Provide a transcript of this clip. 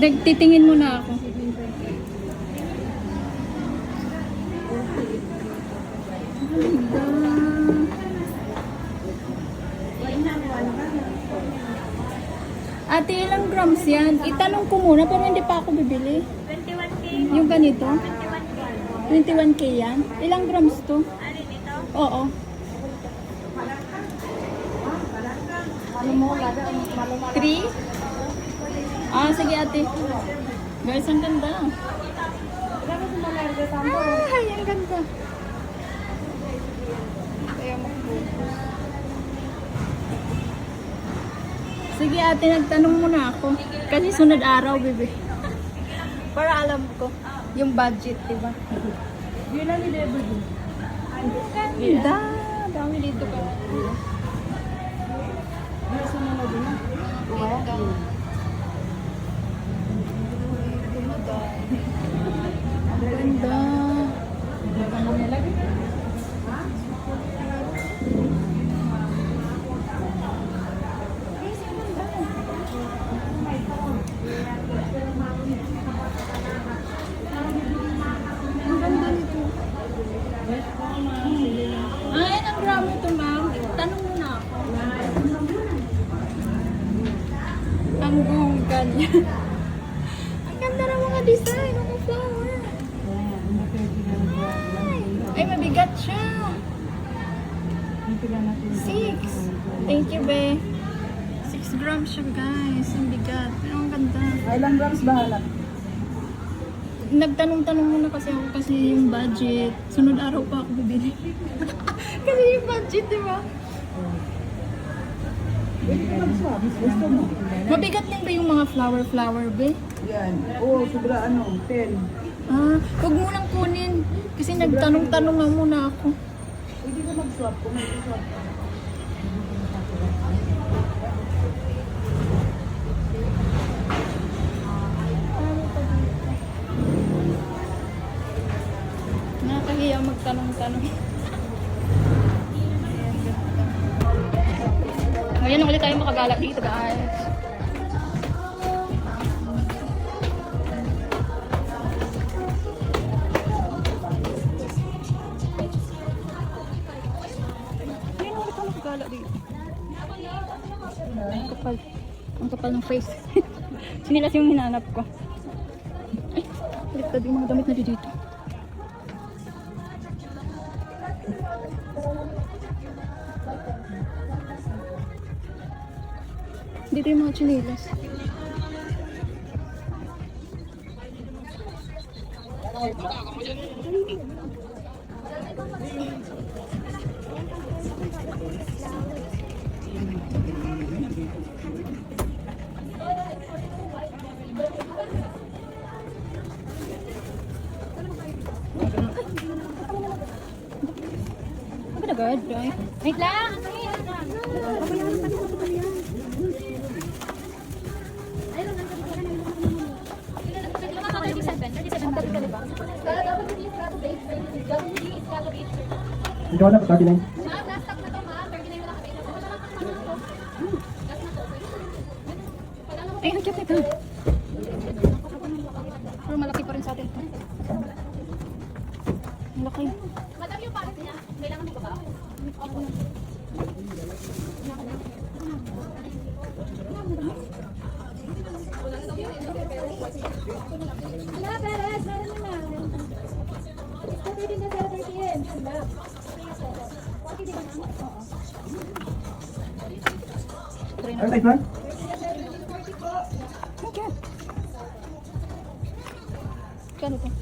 Titingin muna ako. Ate, ilang grams yan? Itanong ko muna pero hindi pa ako bibili. 21K. Yung ganito? 21K. 21K yan? Ilang grams to? Ano dito? Oo. Ano mo, lada, 3? Ah, sige ate. Guys, ang ganda. Ay, ang ganda. Kaya mag-focus. Sige ate, nagtanong muna ako. Kasi sunod araw, bebe. Para alam ko yung budget, diba? yun lang ni-deliver din. Ganda. Dami dito ka. Nasa mga din na. Ganda. Ganda. Ano niya lagi? Ang ganda nito. Ay, ang gramo ito, ma'am. Tanong mo na ako. Ang ganda niya. Ang ganda ng mga design ng flower. Ay, mabigat siya. 6. Thank you, be. 6 grams siya, guys. Ang bigat. Pero ang ganda. Ilang grams bahala? Nagtanong-tanong muna kasi ako kasi yung budget. Sunod araw pa ako bibili. Kasi yung budget, di ba? Gusto mo? Mabigat din ba yung mga flower, be? Yan. Oo, sobra ano, 10. Ah, huwag mo nang kunin. Kasi nagtanong-tanong nga muna ako. Pwede ka mag-swap kung may swap ka. Nakakahiya magtanong-tanong. Ngayon na ulit tayo makagala dito, guys. Ngayon na ulit tayo makagala dito. Ang kapal. Ang kapal ng face. Sinilas yung hinanap ko. Ay, baliktad yung mga damit na dito. Dito yung mga chinilas. Apa na agad? Wait lang! Ikaw na, 39. Ay, ang cute nito. Pero malaki pa rin sa atin. Ang laki. Madam yung pares niya. Kailangan mo ba ba? Wala, Perez. Meron naman. Pwede din na 30 yen. Wala. Okay, di ba na? Oo. Ano type man? Ang cute. Kano to?